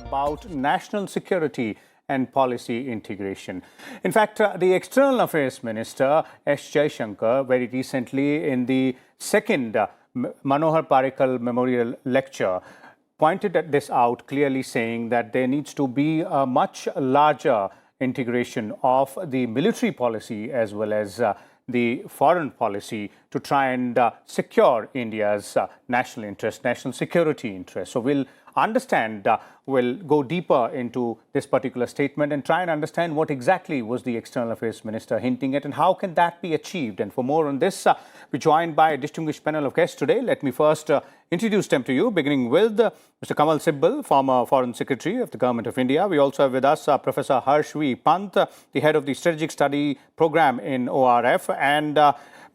about national security and policy integration. In fact, the External Affairs Minister S. Jaishankar very recently in the second Manohar Parrikar Memorial Lecture pointed this out, clearly saying that there needs to be a much larger integration of the military policy as well as the foreign policy to try and secure India's national interest, national security interest. So we'll understand, we'll go deeper into this particular statement and try and understand what exactly was the External Affairs Minister hinting at and how can that be achieved. And for more on this, we're joined by a distinguished panel of guests today. Let me first introduce them to you, beginning with Mr. Kamal Sibbal, former Foreign Secretary of the Government of India. We also have with us Professor Harsh V. Pant, the head of the Strategic Study Program in ORF, and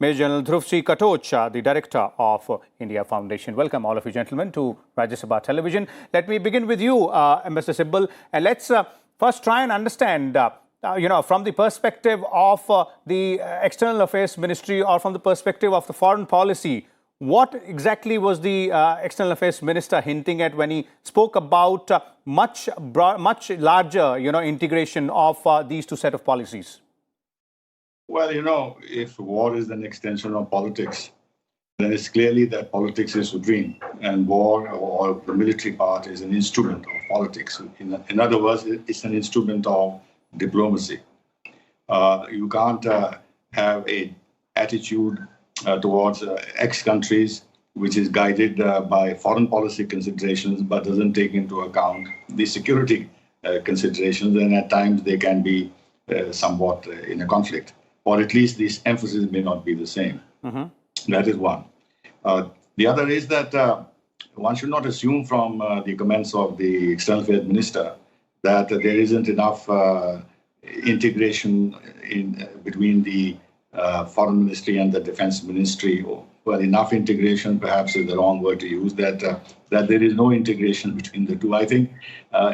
Major General Dhruv C. Katoch, the Director of India Foundation. Welcome, all of you gentlemen, to Rajya Sabha Television. Let me begin with you, Mr. Sibbal, and let's first try and understand, from the perspective of the External Affairs Ministry or from the perspective of the foreign policy, what exactly was the External Affairs Minister hinting at when he spoke about much larger, integration of these two set of policies? Well, if war is an extension of politics, then it's clearly that politics is supreme, and war or the military part is an instrument of politics. In other words, it's an instrument of diplomacy. You can't have an attitude towards ex-countries which is guided by foreign policy considerations but doesn't take into account the security considerations, and at times they can be somewhat in a conflict. Or at least this emphasis may not be the same. That is one. The other is that one should not assume from the comments of the External Affairs Minister that there isn't enough integration between the Foreign Ministry and the Defense Ministry. Well, enough integration perhaps is the wrong word to use, that there is no integration between the two. I think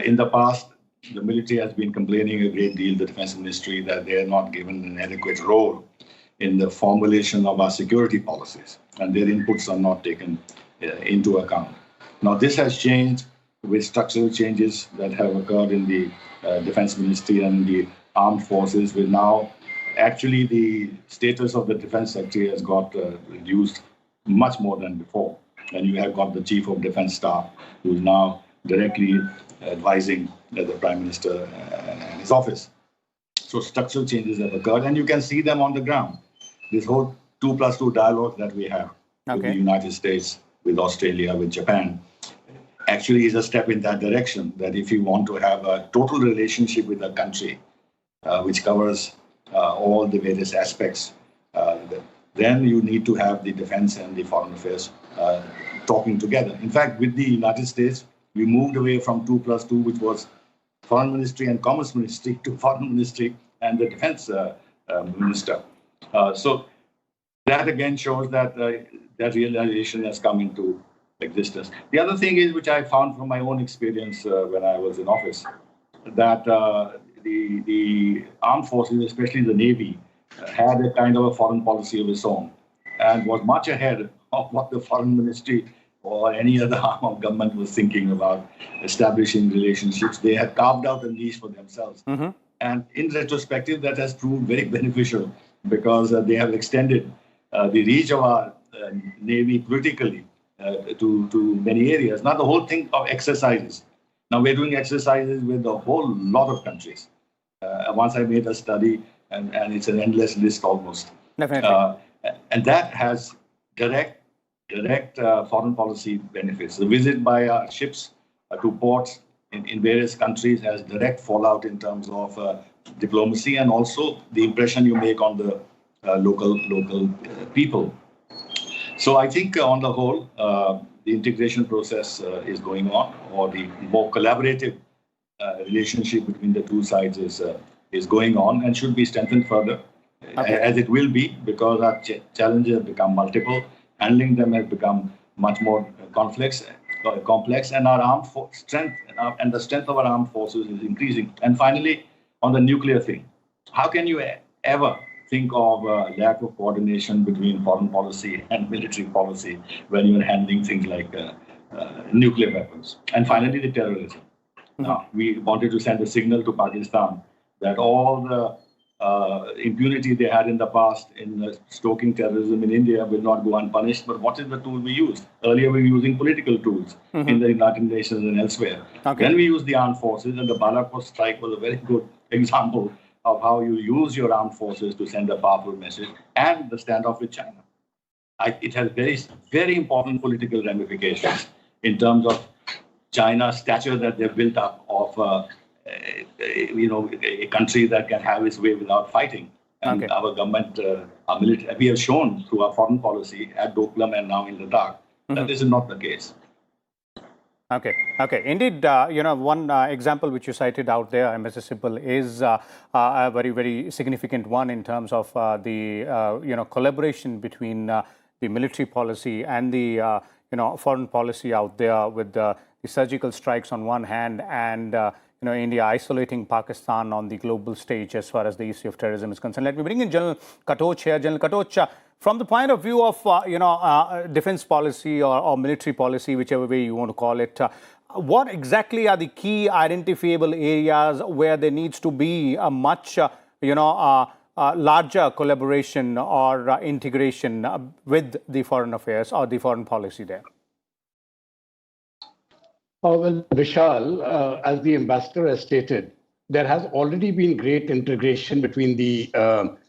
in the past, the military has been complaining a great deal, the Defense Ministry, that they are not given an adequate role in the formulation of our security policies, and their inputs are not taken into account. Now, this has changed with structural changes that have occurred in the Defense Ministry and the armed forces, with now actually the status of the Defense Secretary has got reduced much more than before. And you have got the Chief of Defense Staff, who is now directly advising the Prime Minister and his office. So structural changes have occurred, and you can see them on the ground. This whole 2+2 dialogue that we have with the United States, with Australia, with Japan, actually is a step in that direction, that if you want to have a total relationship with a country which covers all the various aspects, then you need to have the defense and the foreign affairs talking together. In fact, with the United States, we moved away from 2+2, which was Foreign Ministry and Commerce Ministry, to Foreign Ministry and the Defense Minister. So that again shows that that realization has come into existence. The other thing is, which I found from my own experience when I was in office, that the armed forces, especially the Navy, had a kind of a foreign policy of its own and was much ahead of what the Foreign Ministry or any other arm of government was thinking about establishing relationships. They had carved out a niche for themselves. And in retrospective, that has proved very beneficial, because they have extended the reach of our Navy politically to many areas. Now, the whole thing of exercises. Now, we're doing exercises with a whole lot of countries. Once I made a study, and it's an endless list almost. Definitely. And that has direct foreign policy benefits. The visit by our ships to ports in various countries has direct fallout in terms of diplomacy, and also the impression you make on the local people. So I think on the whole, the integration process is going on, or the more collaborative relationship between the two sides is going on and should be strengthened further, as it will be, because our challenges have become multiple. Handling them has become much more complex, and our armed strength and the strength of our armed forces is increasing. And finally, on the nuclear thing, how can you ever think of lack of coordination between foreign policy and military policy when you're handling things like nuclear weapons? And finally, the terrorism. Now, we wanted to send a signal to Pakistan that all the impunity they had in the past in stoking terrorism in India will not go unpunished. But what is the tool we used? Earlier, we were using political tools in the United Nations and elsewhere. Then we used the armed forces, and the Balakot strike was a very good example of how you use your armed forces to send a powerful message, and the standoff with China. It has very, very important political ramifications in terms of China's stature that they've built up of a country that can have its way without fighting. And our government, our military, we have shown through our foreign policy at Doklam and now in Ladakh that this is not the case. Okay. Indeed, one example which you cited out there, Mr. Sibal, is a very, very significant one in terms of the collaboration between the military policy and the foreign policy out there, with the surgical strikes on one hand and India isolating Pakistan on the global stage as far as the issue of terrorism is concerned. Let me bring in General Katoch here. General Katoch, from the point of view of defense policy or military policy, whichever way you want to call it, what exactly are the key identifiable areas where there needs to be a much larger collaboration or integration with the foreign affairs or the foreign policy there? Well, Vishal, as the ambassador has stated, there has already been great integration between the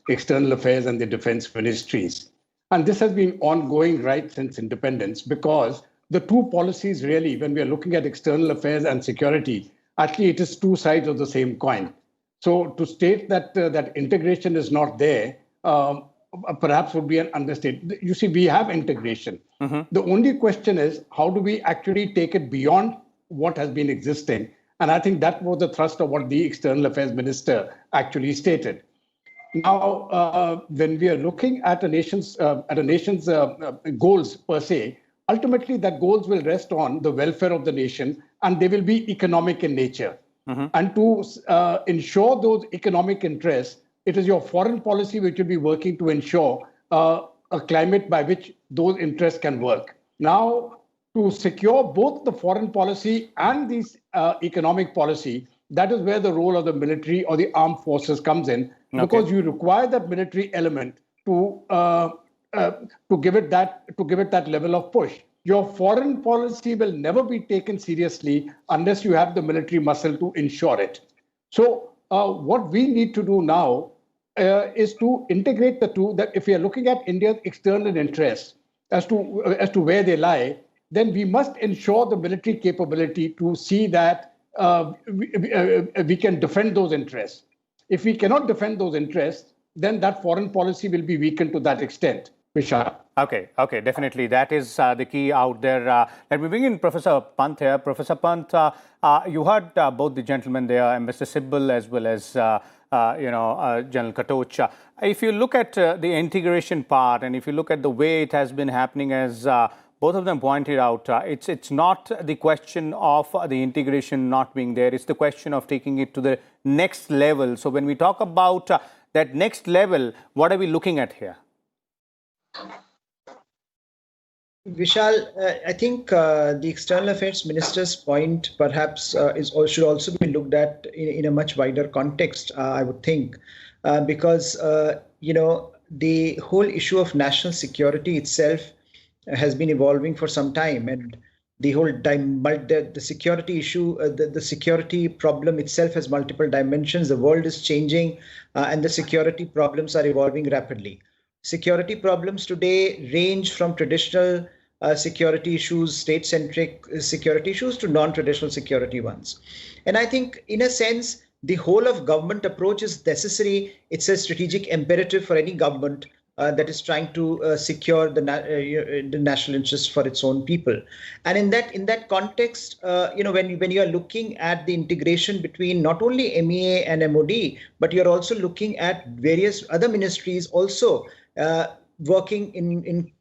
external affairs and the defense ministries. And this has been ongoing right since independence, because the two policies really, when we are looking at external affairs and security, actually it is two sides of the same coin. So to state that that integration is not there, perhaps would be an understatement. You see, we have integration. The only question is, how do we actually take it beyond what has been existing? And I think that was the thrust of what the External Affairs Minister actually stated. Now, when we are looking at a nation's goals per se, ultimately that goals will rest on the welfare of the nation, and they will be economic in nature. And to ensure those economic interests, it is your foreign policy which will be working to ensure a climate by which those interests can work. Now, to secure both the foreign policy and the economic policy, that is where the role of the military or the armed forces comes in, because you require that military element to give it that level of push. Your foreign policy will never be taken seriously unless you have the military muscle to ensure it. So what we need to do now is to integrate the two. That if we are looking at India's external interests as to where they lie, then we must ensure the military capability to see that we can defend those interests. If we cannot defend those interests, then that foreign policy will be weakened to that extent. Vishal. Okay, definitely. That is the key out there. Let me bring in Professor Pant here. Professor Pant, you heard both the gentlemen there, and Mr. Sibal as well as General Katoch. If you look at the integration part, and if you look at the way it has been happening, as both of them pointed out, it's not the question of the integration not being there. It's the question of taking it to the next level. So when we talk about that next level, what are we looking at here? Vishal, I think the External Affairs Minister's point perhaps should also be looked at in a much wider context, I would think, because, the whole issue of national security itself has been evolving for some time, and the whole the security issue, the security problem itself has multiple dimensions. The world is changing, and the security problems are evolving rapidly. Security problems today range from traditional security issues, state-centric security issues, to non-traditional security ones. And I think, in a sense, the whole of government approach is necessary. It's a strategic imperative for any government that is trying to secure the national interest for its own people. And in that context, when you are looking at the integration between not only MEA and MOD, but you're also looking at various other ministries also working in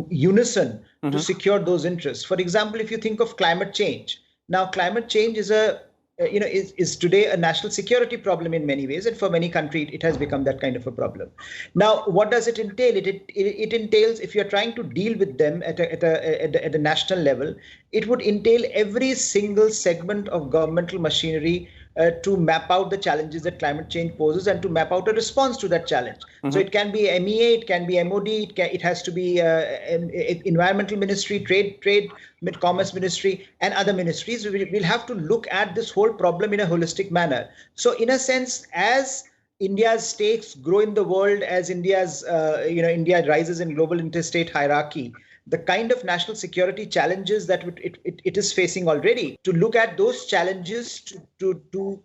unison to secure those interests. For example, if you think of climate change, now climate change is a is today a national security problem in many ways, and for many countries it has become that kind of a problem. Now, what does it entail? It entails, if you're trying to deal with them at a national level, it would entail every single segment of governmental machinery to map out the challenges that climate change poses and to map out a response to that challenge. So it can be MEA, it can be MOD, it has to be Environmental Ministry, Trade, Commerce Ministry, and other ministries. We'll have to look at this whole problem in a holistic manner. So in a sense, as India's stakes grow in the world, as India rises in global interstate hierarchy, the kind of national security challenges that it is facing already, to look at those challenges, to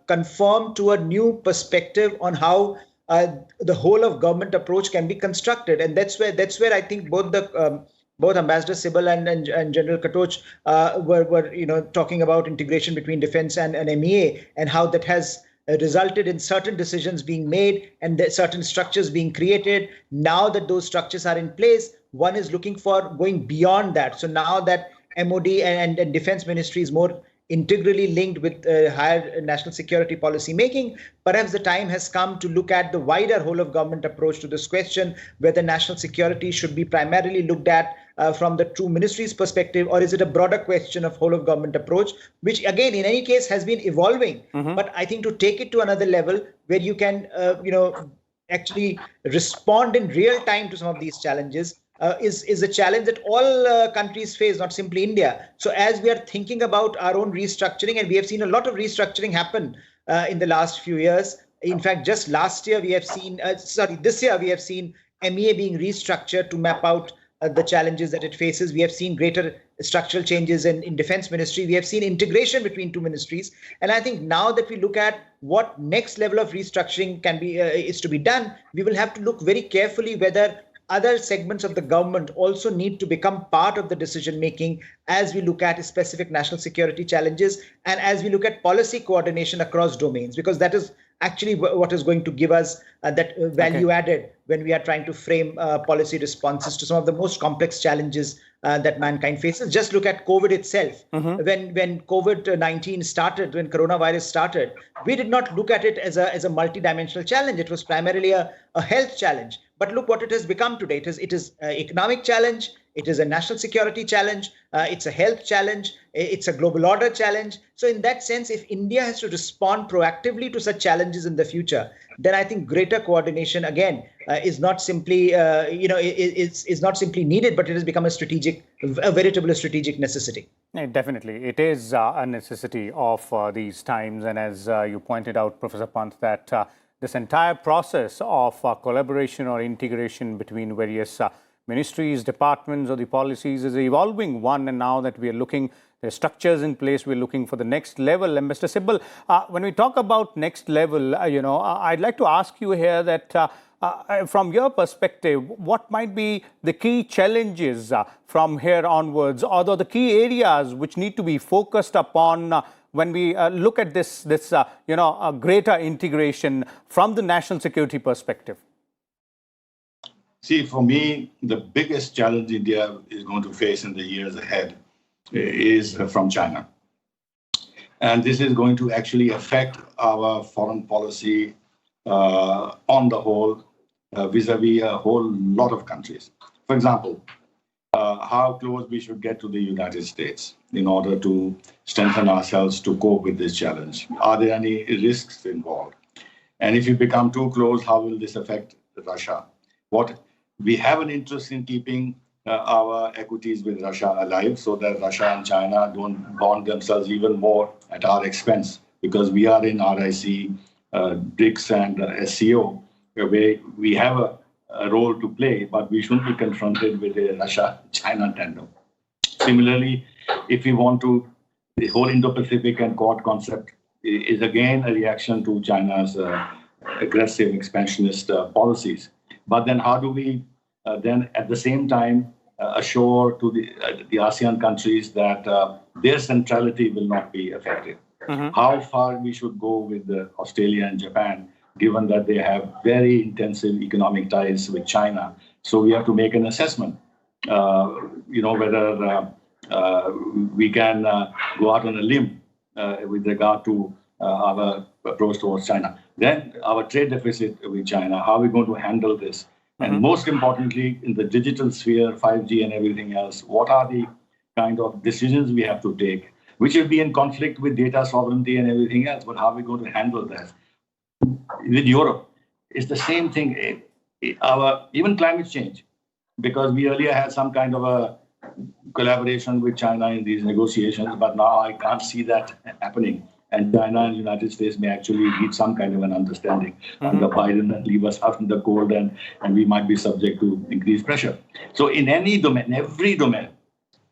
conform to a new perspective on how the whole of government approach can be constructed. And that's where I think both Ambassador Sibal and General Katoch were talking about integration between defense and MEA, and how that has resulted in certain decisions being made and certain structures being created. Now that those structures are in place, one is looking for going beyond that. So now that MOD and Defense Ministry is more integrally linked with higher national security policy making, perhaps the time has come to look at the wider whole of government approach to this question, whether national security should be primarily looked at from the two ministries' perspective, or is it a broader question of whole of government approach, which again, in any case, has been evolving. But I think to take it to another level where you can, actually respond in real time to some of these challenges, is a challenge that all countries face, not simply India. So as we are thinking about our own restructuring, and we have seen a lot of restructuring happen in the last few years. In fact, just last year we have seen, this year we have seen MEA being restructured to map out the challenges that it faces. We have seen greater structural changes in Defense Ministry. We have seen integration between two ministries. And I think now that we look at what next level of restructuring is to be done, we will have to look very carefully whether other segments of the government also need to become part of the decision making as we look at specific national security challenges and as we look at policy coordination across domains, because that is actually what is going to give us that value added when we are trying to frame policy responses to some of the most complex challenges that mankind faces. Just look at COVID itself. When COVID-19 started, when coronavirus started, we did not look at it as a multidimensional challenge. It was primarily a health challenge. But look what it has become today. It is an economic challenge. It is a national security challenge. It's a health challenge. It's a global order challenge. So in that sense, if India has to respond proactively to such challenges in the future, then I think greater coordination again is not simply is not simply needed, but it has become a veritable strategic necessity. Definitely, it is a necessity of these times, and as you pointed out, Professor Pant, that this entire process of collaboration or integration between various ministries, departments, or the policies is an evolving one. And now that we are looking, the structures in place, we're looking for the next level. And Mr. Sibal, when we talk about next level, I'd like to ask you here that from your perspective, what might be the key challenges from here onwards, or the key areas which need to be focused upon when we look at this greater integration from the national security perspective? See, for me, the biggest challenge India is going to face in the years ahead is from China. And this is going to actually affect our foreign policy on the whole, vis-a-vis a whole lot of countries. For example, how close we should get to the United States in order to strengthen ourselves to cope with this challenge. Are there any risks involved? And if you become too close, how will this affect Russia? We have an interest in keeping our equities with Russia alive so that Russia and China don't bond themselves even more at our expense, because we are in RIC, BRICS and SCO, where we have a role to play, but we shouldn't be confronted with a Russia-China tandem. Similarly, if we want to, the whole Indo-Pacific and Quad concept is again a reaction to China's aggressive expansionist policies. But then how do we then at the same time assure to the ASEAN countries that their centrality will not be affected? How far we should go with Australia and Japan, given that they have very intensive economic ties with China. So we have to make an assessment, whether we can go out on a limb with regard to our approach towards China. Then our trade deficit with China, how are we going to handle this? And most importantly, in the digital sphere, 5G and everything else, what are the kind of decisions we have to take, which will be in conflict with data sovereignty and everything else, but how are we going to handle that? With Europe, it's the same thing. Even climate change, because we earlier had some kind of a collaboration with China in these negotiations, but now I can't see that happening. And China and the United States may actually reach some kind of an understanding under Biden and leave us out in the cold, and we might be subject to increased pressure. So in any domain, every domain,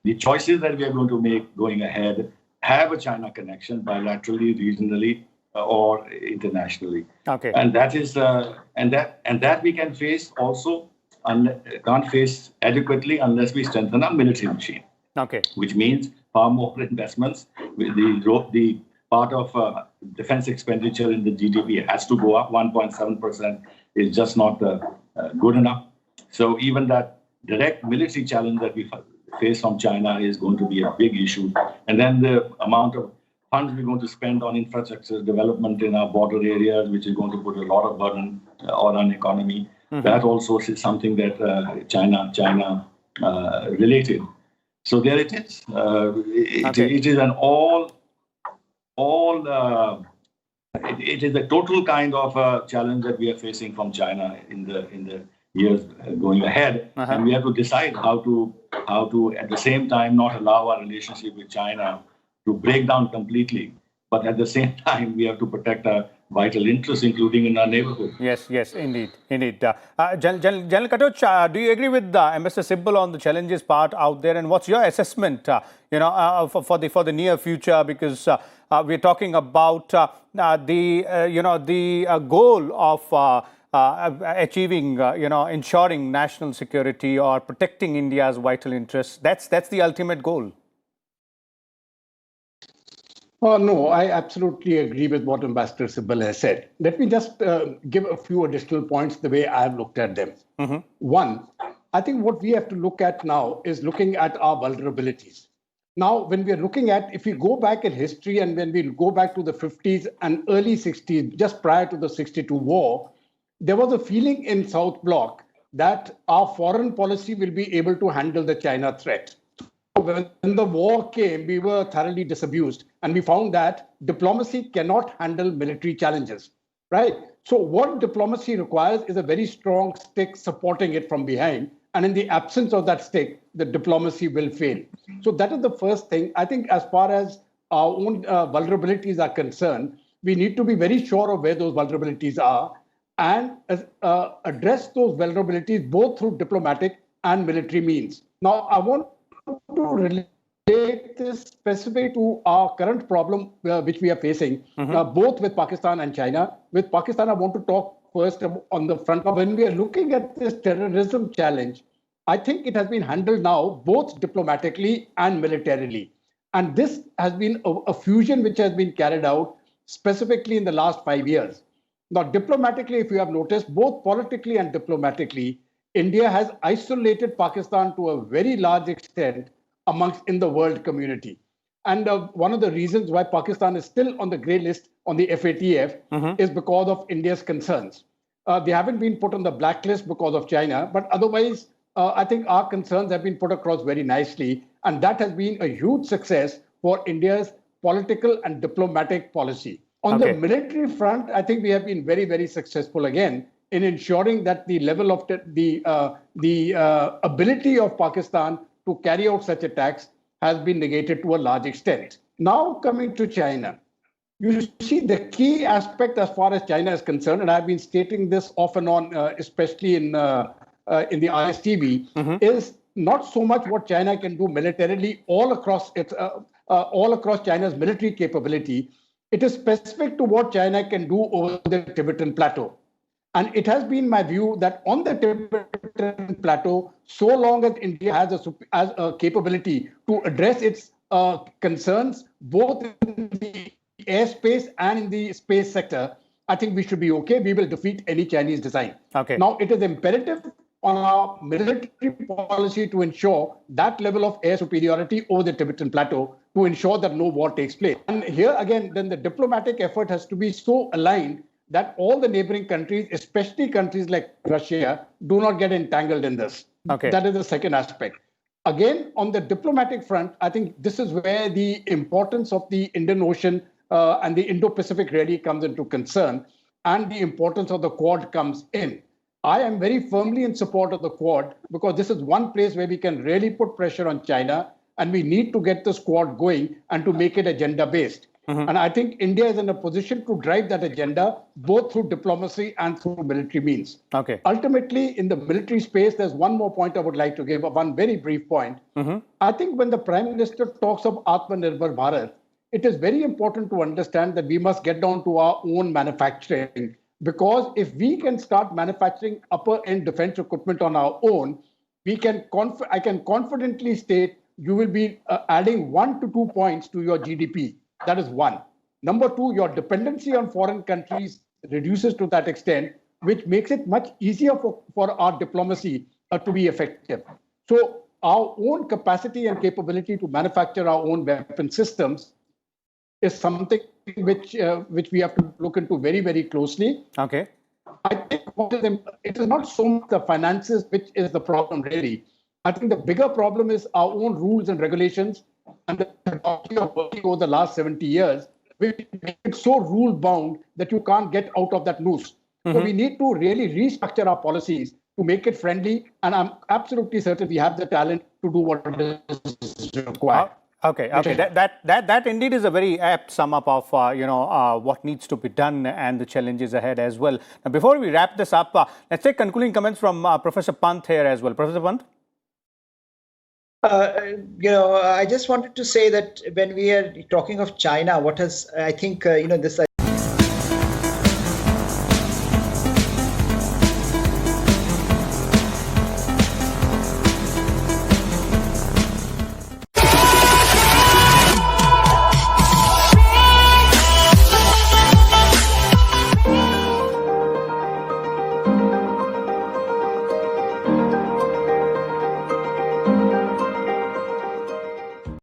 the choices that we are going to make going ahead have a China connection bilaterally, regionally, or internationally. Okay. And that is and that we can face also can't face adequately unless we strengthen our military machine. Okay. Which means far more investments. The part of defense expenditure in the GDP has to go up. 1.7% is just not good enough. So even that direct military challenge that we face from China is going to be a big issue. And then the amount of funds we're going to spend on infrastructure development in our border areas, which is going to put a lot of burden on our economy. That also is something that China related. So there it is. It is an it is a total kind of challenge that we are facing from China in the years going ahead, and we have to decide how to at the same time not allow our relationship with China to break down completely, but at the same time we have to protect our vital interests, including in our neighborhood. Yes, indeed. General Katoch, do you agree with Ambassador Sibbal on the challenges part out there, and what's your assessment, for the near future? Because we're talking about the goal of achieving, ensuring national security or protecting India's vital interests. That's the ultimate goal. No, I absolutely agree with what Ambassador Sibbal has said. Let me just give a few additional points the way I've looked at them. One, I think what we have to look at now is looking at our vulnerabilities. Now, when we are looking at, if we go back in history and when we go back to the 50s and early 60s, just prior to the 62 war, there was a feeling in South Bloc that our foreign policy will be able to handle the China threat. When the war came, we were thoroughly disabused, and we found that diplomacy cannot handle military challenges, right? So what diplomacy requires is a very strong stick supporting it from behind, and in the absence of that stick, the diplomacy will fail. So that is the first thing. I think as far as our own vulnerabilities are concerned, we need to be very sure of where those vulnerabilities are and address those vulnerabilities both through diplomatic and military means. Now, I want to relate this specifically to our current problem which we are facing, both with Pakistan and China. With Pakistan, I want to talk first on the front of when we are looking at this terrorism challenge. I think it has been handled now both diplomatically and militarily. And this has been a fusion which has been carried out specifically in the last 5 years. Now, diplomatically, if you have noticed, both politically and diplomatically, India has isolated Pakistan to a very large extent in the world community. And one of the reasons why Pakistan is still on the grey list on the FATF is because of India's concerns. They haven't been put on the blacklist because of China, but otherwise, I think our concerns have been put across very nicely. And that has been a huge success for India's political and diplomatic policy. On the military front, I think we have been very, very successful again in ensuring that the level of the ability of Pakistan to carry out such attacks has been negated to a large extent. Now coming to China, you see the key aspect as far as China is concerned, and I've been stating this off and on, especially in the ISTV, is not so much what China can do militarily all across China's military capability. It is specific to what China can do over the Tibetan plateau. And it has been my view that on the Tibetan plateau, so long as India has a capability to address its concerns, both in the airspace and in the space sector, I think we should be okay. We will defeat any Chinese design. Okay. Now, it is imperative on our military policy to ensure that level of air superiority over the Tibetan plateau to ensure that no war takes place. And here again, then the diplomatic effort has to be so aligned that all the neighboring countries, especially countries like Russia, do not get entangled in this. Okay. That is the second aspect. Again, on the diplomatic front, I think this is where the importance of the Indian Ocean and the Indo-Pacific really comes into concern, and the importance of the Quad comes in. I am very firmly in support of the Quad because this is one place where we can really put pressure on China, and we need to get this Quad going and to make it agenda-based. And I think India is in a position to drive that agenda both through diplomacy and through military means. Okay. Ultimately, in the military space, there's one more point I would like to give, one very brief point. I think when the Prime Minister talks of Atmanirbhar Bharat, it is very important to understand that we must get down to our own manufacturing, because if we can start manufacturing upper-end defense equipment on our own, I can confidently state you will be adding 1 to 2 points to your GDP. That is one. Number two, your dependency on foreign countries reduces to that extent, which makes it much easier for our diplomacy to be effective. So our own capacity and capability to manufacture our own weapon systems is something which we have to look into very, very closely. Okay. I think it is not so much the finances which is the problem, really. I think the bigger problem is our own rules and regulations and the methodology of working over the last 70 years, which make it so rule-bound that you can't get out of that noose. So we need to really restructure our policies to make it friendly, and I'm absolutely certain we have the talent to do what is required. Okay. That indeed is a very apt sum up of what needs to be done and the challenges ahead as well. Now, before we wrap this up, let's take concluding comments from Professor Pant here as well. Professor Pant. I just wanted to say that when we are talking of China, I think this